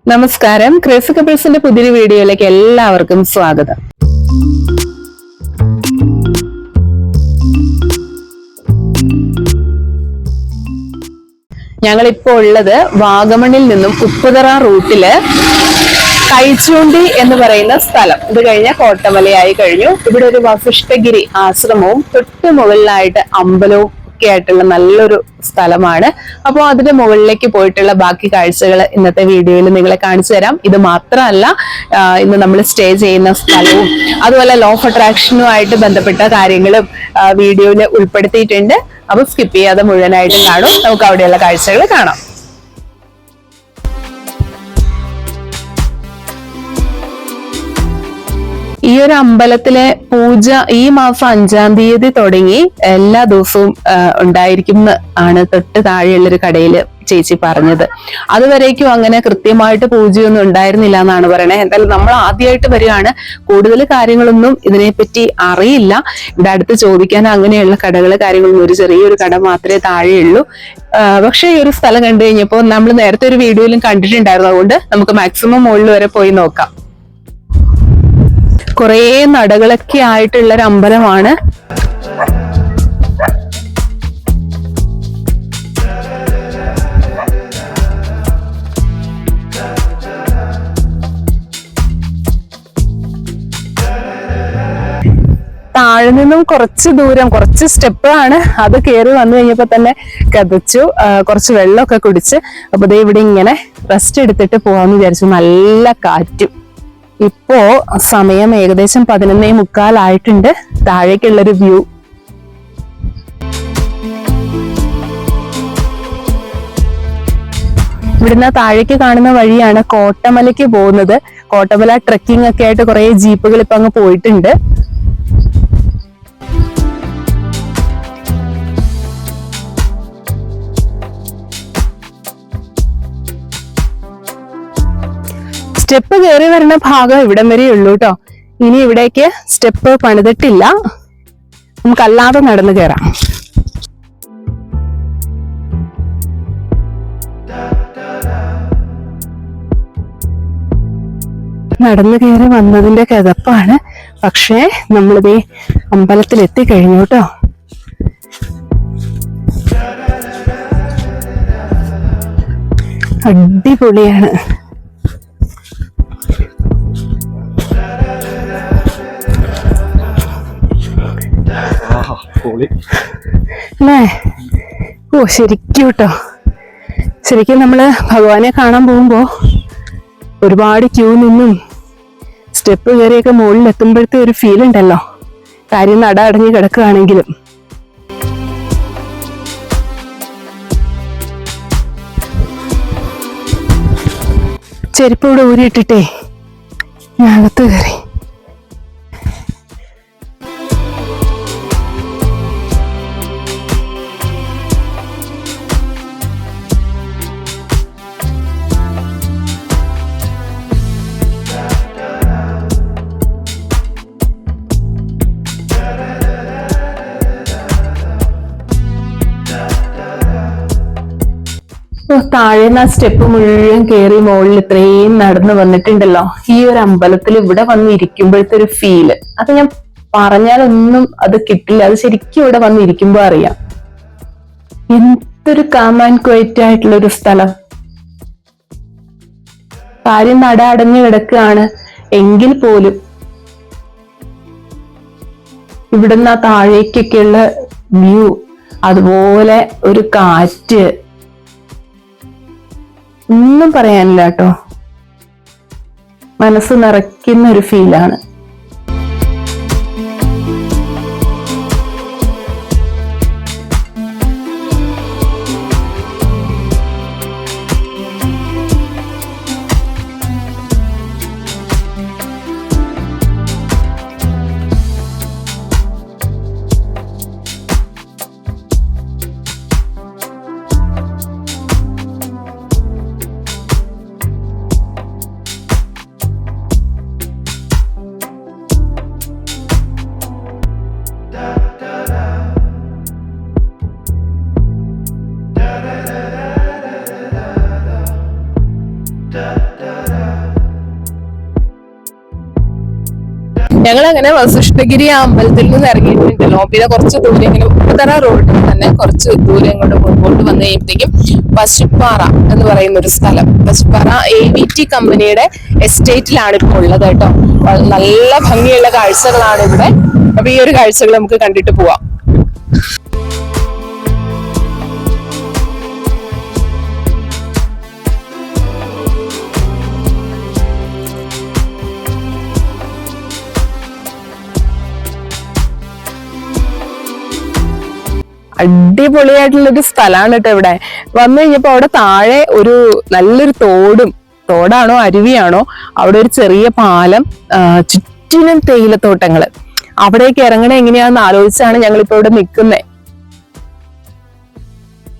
നമസ്കാരം, ക്രേസി കപ്പിൾസിന്റെ പുതിയൊരു വീഡിയോയിലേക്ക് എല്ലാവർക്കും സ്വാഗതം. ഞങ്ങളിപ്പോ ഉള്ളത് വാഗമണിൽ നിന്നും ഉപ്പുതറ റൂട്ടില് കൈച്ചൂണ്ടി എന്ന് പറയുന്ന സ്ഥലം. ഇത് കഴിഞ്ഞ കോട്ടമലയായി കഴിഞ്ഞു. ഇവിടെ ഒരു വസിഷ്ഠഗിരി ആശ്രമവും തൊട്ട് മുകളിലായിട്ട് അമ്പലവും ഒക്കെ ആയിട്ടുള്ള നല്ലൊരു സ്ഥലമാണ്. അപ്പോൾ അതിന്റെ മുകളിലേക്ക് പോയിട്ടുള്ള ബാക്കി കാഴ്ചകൾ ഇന്നത്തെ വീഡിയോയിൽ നിങ്ങളെ കാണിച്ചു തരാം. ഇത് മാത്രമല്ല, ഇന്ന് നമ്മൾ സ്റ്റേ ചെയ്യുന്ന സ്ഥലവും അതുപോലെ ലോ ഓഫ് അട്രാക്ഷനുമായിട്ട് ബന്ധപ്പെട്ട കാര്യങ്ങളും വീഡിയോയിൽ ഉൾപ്പെടുത്തിയിട്ടുണ്ട്. അപ്പൊ സ്കിപ്പ് ചെയ്യാതെ മുഴുവനായിട്ടും കാണും. നമുക്ക് അവിടെയുള്ള കാഴ്ചകൾ കാണാം. ഈ ഒരു അമ്പലത്തിലെ പൂജ ഈ മാസം 5-ാം തീയതി തുടങ്ങി എല്ലാ ദിവസവും ഉണ്ടായിരിക്കും ആണ് തൊട്ട് താഴെയുള്ളൊരു കടയില് ചേച്ചി പറഞ്ഞത്. അതുവരേക്കും അങ്ങനെ കൃത്യമായിട്ട് പൂജയൊന്നും ഉണ്ടായിരുന്നില്ല എന്നാണ് പറയണത്. എന്തായാലും നമ്മൾ ആദ്യമായിട്ട് വരികയാണ്, കൂടുതൽ കാര്യങ്ങളൊന്നും ഇതിനെപ്പറ്റി അറിയില്ല. ഇവിടെ അടുത്ത് ചോദിക്കാൻ അങ്ങനെയുള്ള കടകൾ കാര്യങ്ങളൊന്നും, ഒരു ചെറിയൊരു കട മാത്രമേ താഴെയുള്ളൂ. പക്ഷെ ഈ ഒരു സ്ഥലം കണ്ടു കഴിഞ്ഞപ്പോൾ നമ്മൾ നേരത്തെ ഒരു വീഡിയോയിലും കണ്ടിട്ടുണ്ടായിരുന്നു. അതുകൊണ്ട് നമുക്ക് മാക്സിമം മുകളിൽ വരെ പോയി നോക്കാം. കുറേ നടകളൊക്കെ ആയിട്ടുള്ളൊരു അമ്പലമാണ്. താഴെ നിന്നും കുറച്ച് ദൂരം, കുറച്ച് സ്റ്റെപ്പാണ്. അത് കയറി വന്നു കഴിഞ്ഞപ്പോ തന്നെ കതച്ചു. കുറച്ച് വെള്ളമൊക്കെ കുടിച്ച് അപ്പൊ ദേ ഇവിടെ ഇങ്ങനെ റെസ്റ്റ് എടുത്തിട്ട് പോവാന്ന് വിചാരിച്ചു. നല്ല കാറ്റും. ഇപ്പോ സമയം ഏകദേശം 11:45 ആയിട്ടുണ്ട്. താഴേക്കുള്ളൊരു വ്യൂ ഇവിടുന്ന് താഴേക്ക് കാണുന്ന വഴിയാണ് കോട്ടമലയ്ക്ക് പോകുന്നത്. കോട്ടമല ട്രെക്കിംഗ് ഒക്കെ ആയിട്ട് കുറെ ജീപ്പുകൾ ഇപ്പൊ അങ്ങ് പോയിട്ടുണ്ട്. സ്റ്റെപ്പ് കയറി വരുന്ന ഭാഗം ഇവിടം വരെ ഉള്ളൂ കേട്ടോ. ഇനി ഇവിടേക്ക് സ്റ്റെപ്പ് പണിതിട്ടില്ല. നമുക്കല്ലാതെ നടന്നു കയറാം. നടന്നു കയറി വന്നതിന്റെ കിതപ്പാണ്. പക്ഷേ നമ്മളിതേ അമ്പലത്തിൽ എത്തിക്കഴിഞ്ഞു കേട്ടോ. അടിപൊളിയാണ്. അല്ലേ? ഓ, ശരിക്കും കേട്ടോ. ശരിക്കും നമ്മള് ഭഗവാനെ കാണാൻ പോകുമ്പോ ഒരുപാട് ക്യൂ നിന്നും സ്റ്റെപ്പ് കയറിയൊക്കെ മുകളിൽ എത്തുമ്പോഴത്തെ ഒരു ഫീൽ ഉണ്ടല്ലോ. കാര്യം നട അടഞ്ഞു കിടക്കുകയാണെങ്കിലും. ചെരുപ്പ് ഇവിടെ ഊരിയിട്ടിട്ടേ ഞാൻ അകത്ത് കയറി. താഴേന്ന് ആ സ്റ്റെപ്പ് മുഴുവൻ കയറി മുകളിൽ ഇത്രയും നടന്നു വന്നിട്ടുണ്ടല്ലോ. ഈ ഒരു അമ്പലത്തിൽ ഇവിടെ വന്ന് ഇരിക്കുമ്പോഴത്തെ ഒരു ഫീല്, അത് ഞാൻ പറഞ്ഞാലൊന്നും അത് കിട്ടില്ല. അത് ശരിക്കും ഇവിടെ വന്ന് ഇരിക്കുമ്പോ അറിയാം. എന്തൊരു കാം ആൻഡ് ക്വയറ്റ് ആയിട്ടുള്ള ഒരു സ്ഥലം. കാര്യം നട അടഞ്ഞു കിടക്കുകയാണ് എങ്കിൽ പോലും ഇവിടുന്ന് ആ താഴേക്കൊക്കെയുള്ള വ്യൂ, അതുപോലെ ഒരു കാറ്റ്, ഒന്നും പറയാനില്ല കേട്ടോ. മനസ്സ് നിറയ്ക്കുന്ന ഒരു ഫീലാണ്. ഞങ്ങൾ അങ്ങനെ വസിഷ്ഠഗിരി അമ്പലത്തിൽ നിന്ന് ഇറങ്ങിയിട്ടുണ്ടല്ലോ. പിന്നെ കുറച്ച് ദൂരം ഇങ്ങനെ ഉപ്പുതറ റോഡിൽ തന്നെ കുറച്ച് ദൂരം കൊണ്ട് മുമ്പോട്ട് വന്നു കഴിയുമ്പോഴത്തേക്കും പശുപ്പാറ എന്ന് പറയുന്ന ഒരു സ്ഥലം. പശുപ്പാറ AVT കമ്പനിയുടെ എസ്റ്റേറ്റിലാണ് ഇപ്പോൾ ഉള്ളത് കേട്ടോ. നല്ല ഭംഗിയുള്ള കാഴ്ചകളാണ് ഇവിടെ. അപ്പൊ ഈ ഒരു കാഴ്ചകൾ നമുക്ക് കണ്ടിട്ട് പോവാം. അടിപൊളിയായിട്ടുള്ളൊരു സ്ഥലമാണ് കേട്ടോ. ഇവിടെ വന്നു കഴിഞ്ഞപ്പോ അവിടെ താഴെ ഒരു നല്ലൊരു തോടാണോ അരുവിയാണോ, അവിടെ ഒരു ചെറിയ പാലം, ചുറ്റിനും തേയിലത്തോട്ടങ്ങള്. അവിടേക്ക് ഇറങ്ങണ എങ്ങനെയാന്ന് ആലോചിച്ചാണ് ഞങ്ങളിപ്പോ ഇവിടെ നിൽക്കുന്നത്.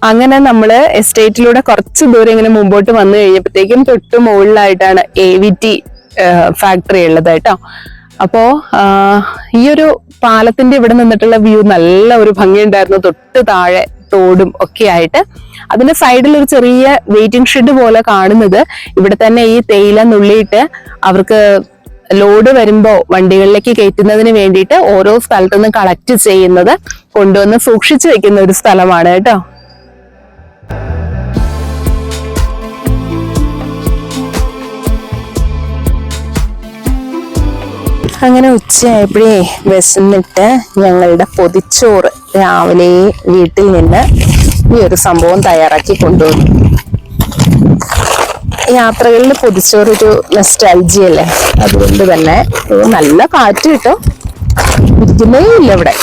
അങ്ങനെ നമ്മള് എസ്റ്റേറ്റിലൂടെ കുറച്ച് ദൂരം ഇങ്ങനെ മുമ്പോട്ട് വന്നു കഴിഞ്ഞപ്പോഴത്തേക്കും തൊട്ട് മുകളിലായിട്ടാണ് AVT ഫാക്ടറി ഉള്ളത് കേട്ടോ. അപ്പോ ഈ ഒരു പാലത്തിന്റെ ഇവിടെ നിന്നിട്ടുള്ള വ്യൂ നല്ല ഒരു ഭംഗിയുണ്ടായിരുന്നു. തൊട്ട് താഴെ തോടും ഒക്കെ ആയിട്ട്. അതിന്റെ സൈഡിൽ ഒരു ചെറിയ വെയിറ്റിംഗ് ഷെഡ് പോലെ കാണുന്നത് ഇവിടെ തന്നെ ഈ തേയില നുള്ളിയിട്ട് അവർക്ക് ലോഡ് വരുമ്പോ വണ്ടികളിലേക്ക് കയറ്റുന്നതിന് വേണ്ടിയിട്ട് ഓരോ സ്ഥലത്തുനിന്ന് കളക്ട് ചെയ്യുന്നത് കൊണ്ടുവന്ന് സൂക്ഷിച്ചു വെക്കുന്ന ഒരു സ്ഥലമാണ് കേട്ടോ. അങ്ങനെ ഉച്ചയായപ്പോഴേ വിശന്നിട്ട് ഞങ്ങളുടെ പൊതിച്ചോറ് രാവിലെ വീട്ടിൽ നിന്ന് ഈ ഒരു സംഭവം തയ്യാറാക്കി കൊണ്ടുവന്നു. യാത്രകളിൽ പൊതിച്ചോറ് ഒരു നൊസ്റ്റാൾജിയ അല്ലേ, അതുകൊണ്ട് തന്നെ നല്ല കാറ്റ് കിട്ടും, ഇരിക്കുന്നേ ഇല്ല ഇവിടെ.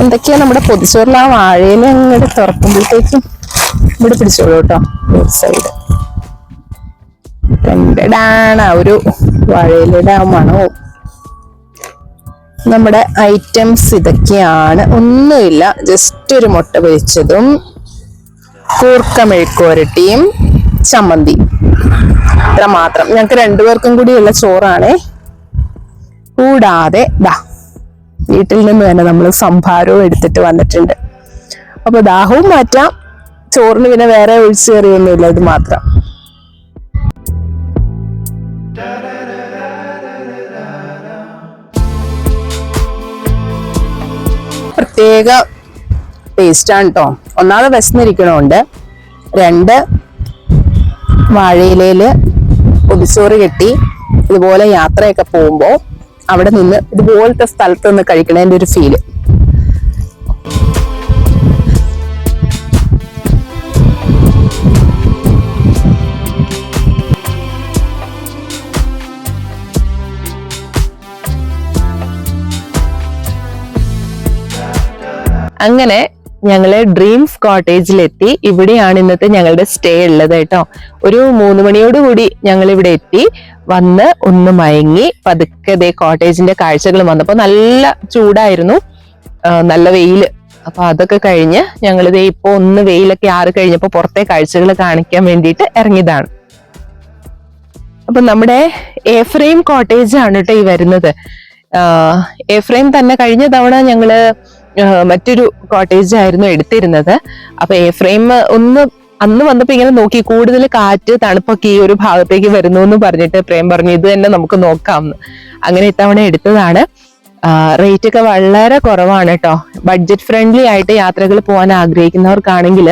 എന്തൊക്കെയാ നമ്മുടെ പൊതിച്ചോറിൽ ആ വാഴയില അങ്ങോട്ട് തുറക്കുമ്പോഴത്തേക്കും ഇവിടെ പിടിച്ചോളൂ കേട്ടോ. ഒരു സൈഡ് ാണ് ഒരു വാഴയിലയുടെ ആ മണവും. നമ്മുടെ ഐറ്റംസ് ഇതൊക്കെയാണ്, ഒന്നുമില്ല. ജസ്റ്റ് ഒരു മുട്ട പൊരിച്ചതും കൂർക്ക മെഴുക്കുവരട്ടിയും ചമ്മന്തി, ഇത്ര മാത്രം. ഞങ്ങൾക്ക് രണ്ടുപേർക്കും കൂടിയുള്ള ചോറാണേ. കൂടാതെ വീട്ടിൽ നിന്ന് തന്നെ നമ്മൾ സംഭാരവും എടുത്തിട്ട് വന്നിട്ടുണ്ട്. അപ്പൊ ദാഹവും മാറ്റാം, ചോറിന് പിന്നെ വേറെ ഒഴിച്ചു കറിയൊന്നുമില്ല, ഇത് മാത്രം. പ്രത്യേക ടേസ്റ്റാണ് കേട്ടോ. ഒന്നാമത് വിശന്നിരിക്കണോണ്ട്, 2 വാഴയിലയില് പൊതിച്ചോറ് കെട്ടി ഇതുപോലെ യാത്രയൊക്കെ പോകുമ്പോ അവിടെ നിന്ന് ഇതുപോലത്തെ സ്ഥലത്ത് നിന്ന് കഴിക്കണതിന്റെ ഒരു ഫീല്. അങ്ങനെ ഞങ്ങള് ഡ്രീംസ് കോട്ടേജിലെത്തി. ഇവിടെയാണ് ഇന്നത്തെ ഞങ്ങളുടെ സ്റ്റേ ഉള്ളത് കേട്ടോ. ഒരു 3 മണിയോടുകൂടി ഞങ്ങൾ ഇവിടെ എത്തി. വന്ന് ഒന്ന് മയങ്ങി പതുക്കെ കോട്ടേജിന്റെ കാഴ്ചകൾ വന്നപ്പോ നല്ല ചൂടായിരുന്നു, നല്ല വെയില്. അപ്പൊ അതൊക്കെ കഴിഞ്ഞ് ഞങ്ങളിതേ ഇപ്പൊ ഒന്ന് വെയിലൊക്കെ ആറി കഴിഞ്ഞപ്പോ പുറത്തെ കാഴ്ചകൾ കാണിക്കാൻ വേണ്ടിയിട്ട് ഇറങ്ങിയതാണ്. അപ്പൊ നമ്മുടെ എഫ്രൈം കോട്ടേജ് ആണ് കേട്ടോ ഈ വരുന്നത്. എഫ്രൈം തന്നെ കഴിഞ്ഞ തവണ ഞങ്ങള് മറ്റൊരു കോട്ടേജ് ആയിരുന്നു എടുത്തിരുന്നത്. അപ്പൊ എഫ്രൈം അന്ന് വന്നപ്പോ ഇങ്ങനെ നോക്കി, കൂടുതൽ കാറ്റ് തണുപ്പൊക്കെ ഈ ഒരു ഭാഗത്തേക്ക് വരുന്നു എന്ന് പറഞ്ഞിട്ട് പ്രേം പറഞ്ഞു ഇത് തന്നെ നമുക്ക് നോക്കാമെന്ന്. അങ്ങനെ ഇത്തവണ എടുത്തതാണ്. റേറ്റ് ഒക്കെ വളരെ കുറവാണ് കേട്ടോ. ബഡ്ജറ്റ് ഫ്രണ്ട്ലി ആയിട്ട് യാത്രകൾ പോകാൻ ആഗ്രഹിക്കുന്നവർക്കാണെങ്കിൽ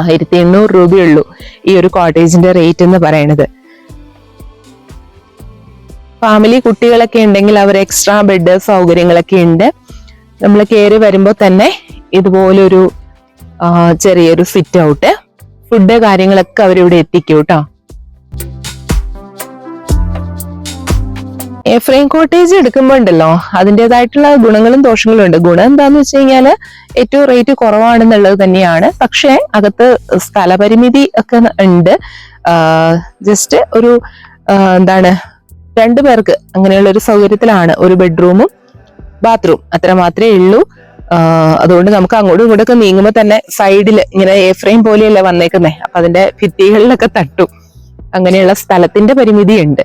1800 രൂപയുള്ളൂ ഈ ഒരു കോട്ടേജിന്റെ റേറ്റ് എന്ന് പറയുന്നത്. ഫാമിലി കുട്ടികളൊക്കെ ഉണ്ടെങ്കിൽ അവർ എക്സ്ട്രാ ബെഡ് സൗകര്യങ്ങളൊക്കെ ഉണ്ട്. നമ്മൾ കയറി വരുമ്പോൾ തന്നെ ഇതുപോലൊരു ചെറിയൊരു സിറ്റ് ഔട്ട്, ഫുഡ് കാര്യങ്ങളൊക്കെ അവരിവിടെ എത്തിക്കും കേട്ടോ. എഫ്രൈം കോട്ടേജ് എടുക്കുമ്പോൾ ഉണ്ടല്ലോ അതിൻ്റെതായിട്ടുള്ള ഗുണങ്ങളും ദോഷങ്ങളും ഉണ്ട്. ഗുണം എന്താന്ന് വെച്ച് കഴിഞ്ഞാല് ഏറ്റവും റേറ്റ് കുറവാണെന്നുള്ളത് തന്നെയാണ്. പക്ഷെ അകത്ത് സ്ഥലപരിമിതി ഒക്കെ ഉണ്ട്. ജസ്റ്റ് ഒരു 2 പേർക്ക് അങ്ങനെയുള്ള ഒരു സൗകര്യത്തിലാണ്. ഒരു ബെഡ്റൂമും ബാത്റൂം അത്ര മാത്രമേ ഉള്ളൂ. അതുകൊണ്ട് നമുക്ക് അങ്ങോട്ടും ഇങ്ങോട്ടൊക്കെ നീങ്ങുമ്പോൾ തന്നെ സൈഡിൽ ഇങ്ങനെ എഫ്രൈം പോലെയല്ല വന്നേക്കുന്നേ, അപ്പൊ അതിന്റെ ഭിത്തികളിലൊക്കെ തട്ടും. അങ്ങനെയുള്ള സ്ഥലത്തിന്റെ പരിമിതി ഉണ്ട്.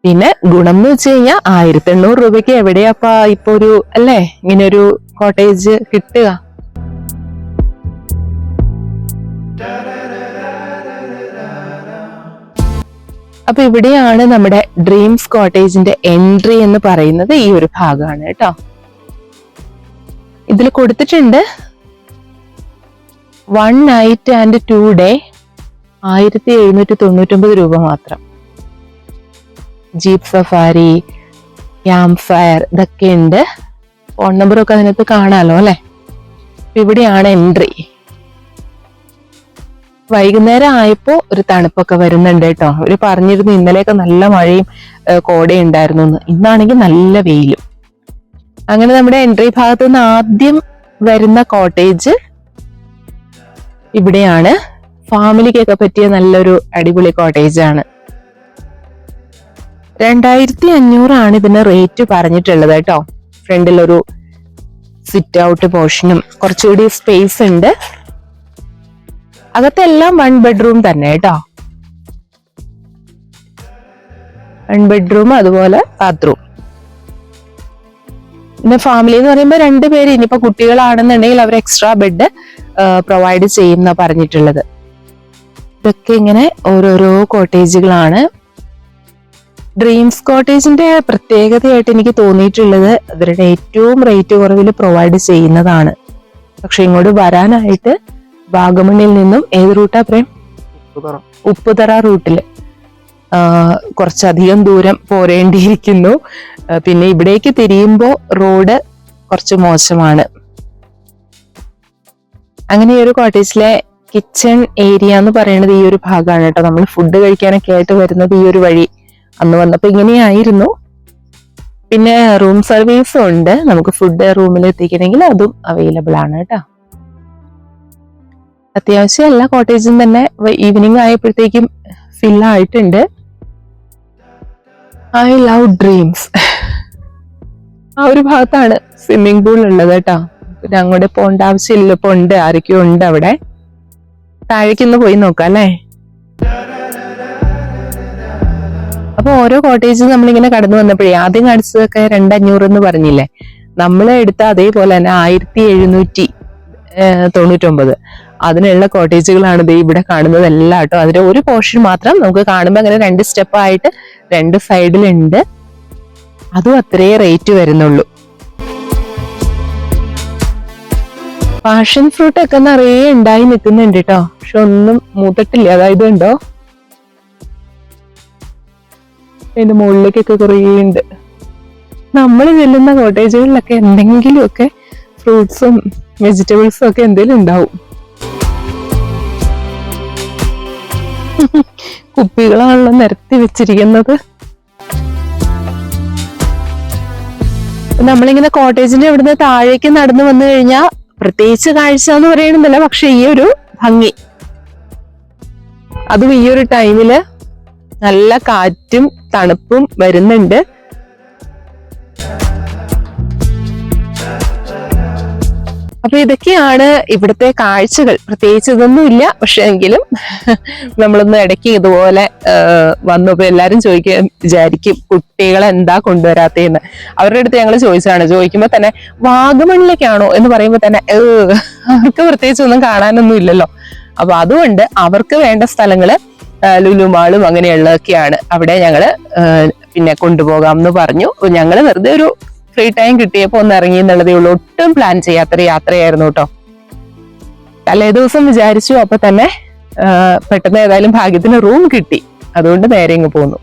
പിന്നെ ഗുണം എന്ന് വെച്ച് കഴിഞ്ഞാൽ 1800 രൂപയ്ക്ക് എവിടെയാപ്പാ ഇപ്പൊ ഒരു ഇങ്ങനെ ഒരു കോട്ടേജ് കിട്ടുക. അപ്പൊ ഇവിടെയാണ് നമ്മുടെ ഡ്രീംസ് കോട്ടേജിന്റെ എൻട്രി എന്ന് പറയുന്നത്. ഈ ഒരു ഭാഗമാണ് കേട്ടോ. ഇതിൽ കൊടുത്തിട്ടുണ്ട് 1 night and 2 day 1799 രൂപ മാത്രം. ജീപ്പ് സഫാരി, ക്യാമ്പ് ഫയർ ഇതൊക്കെ ഉണ്ട്. ഫോൺ നമ്പറൊക്കെ അതിനകത്ത് കാണാലോ അല്ലെ. ഇവിടെയാണ് എൻട്രി. വൈകുന്നേരം ആയപ്പോ ഒരു തണുപ്പൊക്കെ വരുന്നുണ്ട് കേട്ടോ. അവര് പറഞ്ഞിരുന്നു ഇന്നലെയൊക്കെ നല്ല മഴയും കോടയും ഉണ്ടായിരുന്നു എന്ന്. ഇന്നാണെങ്കിൽ നല്ല വെയിലും. അങ്ങനെ നമ്മുടെ എൻട്രി ഭാഗത്ത് നിന്ന് ആദ്യം വരുന്ന കോട്ടേജ് ഇവിടെയാണ്. ഫാമിലിക്കൊക്കെ പറ്റിയ നല്ലൊരു അടിപൊളി കോട്ടേജ് ആണ്. 2500 ഇതിന് റേറ്റ് പറഞ്ഞിട്ടുള്ളത് കേട്ടോ. ഫ്രണ്ടിലൊരു സിറ്റ് ഔട്ട് പോർഷനും കുറച്ചുകൂടി സ്പേസ് ഉണ്ട്. അകത്തെല്ലാം 1 bedroom തന്നെ കേട്ടോ. 1 bedroom അതുപോലെ ബാത്റൂം. പിന്നെ ഫാമിലി എന്ന് പറയുമ്പോൾ 2 പേര്. ഇനിയിപ്പോ കുട്ടികളാണെന്നുണ്ടെങ്കിൽ അവർ എക്സ്ട്രാ ബെഡ് പ്രൊവൈഡ് ചെയ്യുന്ന പറഞ്ഞിട്ടുള്ളത്. ഇതൊക്കെ ഇങ്ങനെ ഓരോരോ കോട്ടേജുകളാണ്. ഡ്രീംസ് കോട്ടേജിന്റെ പ്രത്യേകതയായിട്ട് എനിക്ക് തോന്നിയിട്ടുള്ളത് അവരുടെ ഏറ്റവും റേറ്റ് കുറവിൽ പ്രൊവൈഡ് ചെയ്യുന്നതാണ്. പക്ഷെ ഇങ്ങോട്ട് വരാനായിട്ട് വാഗമണിൽ നിന്നും ഏത് റൂട്ടാ പ്രേം? ഉപ്പുതറ റൂട്ടില് കുറച്ചധികം ദൂരം പോരേണ്ടിയിരിക്കുന്നു. പിന്നെ ഇവിടേക്ക് തിരിയുമ്പോ റോഡ് കുറച്ച് മോശമാണ്. അങ്ങനെ ഈ ഒരു കോട്ടേജിലെ കിച്ചൺ ഏരിയ എന്ന് പറയുന്നത് ഈ ഒരു ഭാഗമാണ് കേട്ടോ. നമ്മൾ ഫുഡ് കഴിക്കാനൊക്കെ ആയിട്ട് വരുന്നത് ഈ ഒരു വഴി. അന്ന് വന്നപ്പോ ഇങ്ങനെയായിരുന്നു. പിന്നെ റൂം സർവീസും ഉണ്ട്. നമുക്ക് ഫുഡ് റൂമിൽ എത്തിക്കണമെങ്കിൽ അതും അവൈലബിൾ ആണ് കേട്ടോ. അത്യാവശ്യം എല്ലാ കോട്ടേജും തന്നെ ഈവനിങ് ആയപ്പോഴത്തേക്കും ഫില്ലായിട്ടുണ്ട്. I love dreams. ആ ഒരു ഭാഗത്താണ് സ്വിമ്മിംഗ് പൂൾ ഉള്ളത് കേട്ടോ. പിന്നെ അങ്ങോട്ട് പോകേണ്ട ആവശ്യമില്ല. ഇപ്പൊ ഉണ്ട്, ആരൊക്കെയോ ഉണ്ട് അവിടെ. താഴേക്കൊന്ന് പോയി നോക്കാം അല്ലേ. അപ്പൊ ഓരോ കോട്ടേജും നമ്മളിങ്ങനെ കടന്നു വന്നപ്പോഴേ ആദ്യം കാണിച്ചതൊക്കെ 2500 എന്ന് പറഞ്ഞില്ലേ. നമ്മൾ എടുത്ത അതേപോലെ തന്നെ 1799 അതിനുള്ള കോട്ടേജുകളാണ് ഇത് ഇവിടെ കാണുന്നത് എല്ലാം കേട്ടോ. അതിന്റെ ഒരു പോർഷൻ മാത്രം നമുക്ക് കാണുമ്പോൾ അങ്ങനെ 2 സ്റ്റെപ്പ് ആയിട്ട് 2 സൈഡിലുണ്ട്. അതും അത്രേ റേറ്റ് വരുന്നുള്ളൂ. പാഷൻ ഫ്രൂട്ട് ഒക്കെ നിറയെ ഉണ്ടായി നിൽക്കുന്നുണ്ട് കേട്ടോ. പക്ഷെ ഒന്നും മൂത്തിട്ടില്ല. അതായത് ഉണ്ടോ അതിന്റെ മുകളിലേക്കൊക്കെ കുറേ ഉണ്ട്. നമ്മൾ ചെല്ലുന്ന കോട്ടേജുകളിലൊക്കെ എന്തെങ്കിലുമൊക്കെ ഫ്രൂട്ട്സും വെജിറ്റബിൾസും ഒക്കെ എന്തെങ്കിലും ഉണ്ടാവും. കുപ്പികളാണല്ലോ നിരത്തി വെച്ചിരിക്കുന്നത്. നമ്മളിങ്ങനെ കോട്ടേജിന്റെ ഇവിടുന്ന് താഴേക്ക് നടന്നു വന്നു കഴിഞ്ഞാൽ പ്രത്യേകിച്ച് കാഴ്ച എന്ന് പറയണമെന്നില്ല. പക്ഷെ ഈ ഒരു ഭംഗി, അതും ഈ ഒരു ടൈമില് നല്ല കാറ്റും തണുപ്പും വരുന്നുണ്ട്. അപ്പൊ ഇതൊക്കെയാണ് ഇവിടുത്തെ കാഴ്ചകൾ. പ്രത്യേകിച്ച് ഇതൊന്നും ഇല്ല. പക്ഷെ എങ്കിലും നമ്മളൊന്ന് ഇടയ്ക്ക് ഇതുപോലെ വന്നപ്പോ എല്ലാരും വിചാരിക്കും കുട്ടികളെ എന്താ കൊണ്ടുവരാത്തേന്ന്. അവരുടെ അടുത്ത് ഞങ്ങൾ ചോദിക്കുമ്പോ തന്നെ വാഗമണിലേക്കാണോ എന്ന് പറയുമ്പോ തന്നെ അവർക്ക് പ്രത്യേകിച്ച് ഒന്നും കാണാനൊന്നും ഇല്ലല്ലോ. അപ്പൊ അതുകൊണ്ട് അവർക്ക് വേണ്ട സ്ഥലങ്ങള് ലുലു മാളും അങ്ങനെയുള്ളതൊക്കെയാണ്. അവിടെ ഞങ്ങള് പിന്നെ കൊണ്ടുപോകാം എന്ന് പറഞ്ഞു. ഞങ്ങള് വെറുതെ ഒരു ഫ്രീ ടൈം കിട്ടിയപ്പോ ഒന്ന് ഇറങ്ങി എന്നുള്ളതേ ഉള്ളൂ. ഒട്ടും പ്ലാൻ ചെയ്യാത്തൊരു യാത്രയായിരുന്നു കേട്ടോ. തലേ ദിവസം വിചാരിച്ചു. അപ്പൊ തന്നെ പെട്ടെന്ന് ഏതായാലും ഭാഗ്യത്തിന് റൂം കിട്ടി. അതുകൊണ്ട് നേരെ ഇങ്ങ് പോന്നു.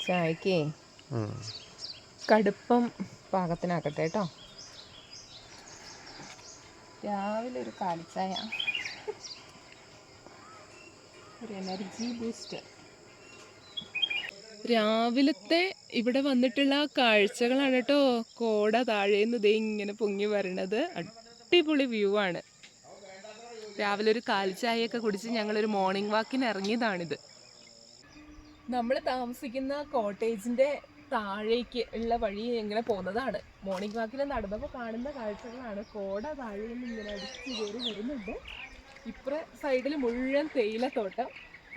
ചായക്കേ കടുപ്പം പാകത്തിനാക്കട്ടെ കേട്ടോ. രാവിലെ ഒരു കാലിച്ചായ, ഒരു എനർജി ബൂസ്റ്റർ. രാവിലത്തെ ഇവിടെ വന്നിട്ടുള്ള കാഴ്ചകളാണ് കേട്ടോ. കോട താഴേന്ന് ദേ ഇങ്ങനെ പൊങ്ങി വരണത്. അടിപൊളി വ്യൂ ആണ്. രാവിലെ ഒരു കാലിച്ചായൊക്കെ കുടിച്ച് ഞങ്ങളൊരു മോർണിംഗ് വാക്കിന് ഇറങ്ങിയതാണിത്. നമ്മൾ താമസിക്കുന്ന കോട്ടേജിന്റെ താഴേക്ക് ഉള്ള വഴി ഇങ്ങനെ പോകുന്നതാണ്. മോർണിംഗ് വാക്കിൽ നടന്നപ്പോൾ കാണുന്ന കാഴ്ചകളാണ്. കോട താഴെ നിന്ന് ഇങ്ങനെ അടിച്ചു കയറി വരുന്നുണ്ട്. ഇപ്പുറ സൈഡിൽ മുഴുവൻ തേയിലത്തോട്ടം.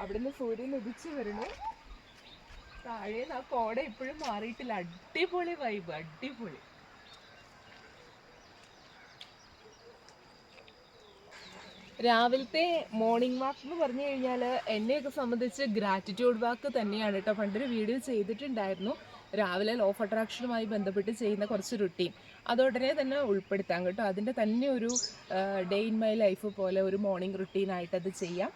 അവിടുന്ന് സൂര്യൻ ഉദിച്ചു വരുന്നു. താഴെ ആ കോട ഇപ്പോഴും മാറിയിട്ടില്ല. അടിപൊളി വൈബ്, അടിപൊളി. രാവിലത്തെ മോർണിംഗ് വാക്ക് എന്ന് പറഞ്ഞു കഴിഞ്ഞാൽ എന്നെയൊക്കെ സംബന്ധിച്ച് ഗ്രാറ്റിറ്റ്യൂഡ് വാക്ക് തന്നെയാണ് കേട്ടോ. പണ്ടൊരു വീഡിയോ ചെയ്തിട്ടുണ്ടായിരുന്നു, രാവിലെ ലോ ഓഫ് അട്രാക്ഷനുമായി ബന്ധപ്പെട്ട് ചെയ്യുന്ന കുറച്ച് റുട്ടീൻ. അതുടനെ തന്നെ ഉൾപ്പെടുത്താം കേട്ടോ. അതിൻ്റെ തന്നെ ഒരു ഡേ ഇൻ മൈ ലൈഫ് പോലെ ഒരു മോർണിംഗ് റുട്ടീനായിട്ടത് ചെയ്യാം.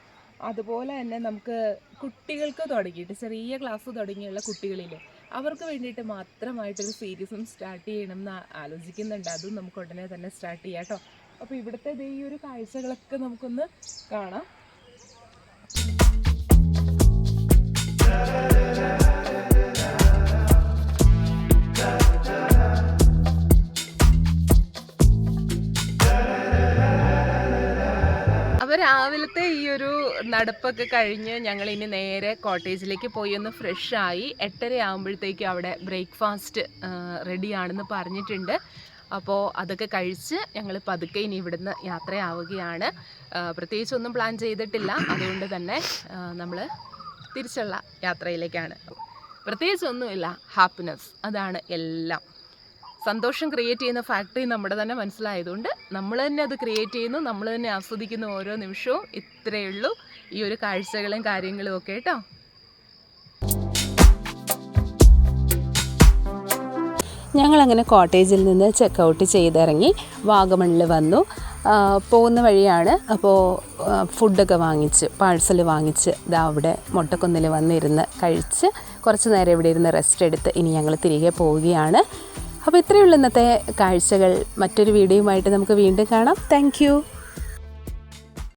അതുപോലെ തന്നെ നമുക്ക് കുട്ടികൾക്ക് തുടങ്ങിയിട്ട്, ചെറിയ ക്ലാസ് തുടങ്ങിയുള്ള കുട്ടികളിൽ അവർക്ക് വേണ്ടിയിട്ട് മാത്രമായിട്ടൊരു സീരീസും സ്റ്റാർട്ട് ചെയ്യണം എന്ന് ആലോചിക്കുന്നുണ്ട്. അതും നമുക്ക് ഉടനെ തന്നെ സ്റ്റാർട്ട് ചെയ്യാം കേട്ടോ. അപ്പോൾ ഇവിടുത്തെ ഈ ഒരു കാഴ്ചകളൊക്കെ നമുക്കൊന്ന് കാണാം. അപ്പോൾ രാവിലത്തെ ഈ ഒരു നടപ്പൊക്കെ കഴിഞ്ഞ് ഞങ്ങൾ ഇനി നേരെ കോട്ടേജിലേക്ക് പോയി ഒന്ന് ഫ്രഷായി. 8:30 ആകുമ്പോഴത്തേക്കും അവിടെ ബ്രേക്ക്ഫാസ്റ്റ് റെഡിയാണെന്ന് പറഞ്ഞിട്ടുണ്ട്. അപ്പോൾ അതൊക്കെ കഴിച്ച് ഞങ്ങൾ പതുക്കെ ഇനി ഇവിടുന്ന് യാത്രയാവുകയാണ്. പ്രത്യേകിച്ചൊന്നും പ്ലാൻ ചെയ്തിട്ടില്ല, അതുകൊണ്ട് തന്നെ നമ്മൾ തിരിച്ചുള്ള യാത്രയിലേക്കാണ്. പ്രത്യേകിച്ചൊന്നുമില്ല, ഹാപ്പിനെസ്, അതാണ് എല്ലാം. സന്തോഷം ക്രിയേറ്റ് ചെയ്യുന്ന ഫാക്ടറി നമ്മുടെ തന്നെ മനസ്സിലായതുകൊണ്ട് നമ്മൾ തന്നെ അത് ക്രിയേറ്റ് ചെയ്യുന്നു, നമ്മൾ തന്നെ ആസ്വദിക്കുന്ന ഓരോ നിമിഷവും. ഇത്രയേ ഉള്ളൂ ഈ ഒരു കാഴ്ചകളും കാര്യങ്ങളും ഒക്കെ കേട്ടോ. ഞങ്ങളങ്ങനെ കോട്ടേജിൽ നിന്ന് ചെക്കൗട്ട് ചെയ്തിറങ്ങി വാഗമണ്ണിൽ വന്നു. പോകുന്ന വഴിയാണ്. അപ്പോൾ ഫുഡൊക്കെ വാങ്ങിച്ച്, പാഴ്സൽ വാങ്ങിച്ച് ഇതാ അവിടെ മൊട്ടക്കുന്നിൽ വന്നിരുന്ന് കഴിച്ച് കുറച്ച് നേരം ഇവിടെ ഇരുന്ന് റെസ്റ്റ് എടുത്ത് ഇനി ഞങ്ങൾ തിരികെ പോവുകയാണ്. അപ്പോൾ ഇത്രയുള്ള ഇന്നത്തെ കാഴ്ചകൾ. മറ്റൊരു വീഡിയോയുമായിട്ട് നമുക്ക് വീണ്ടും കാണാം. താങ്ക്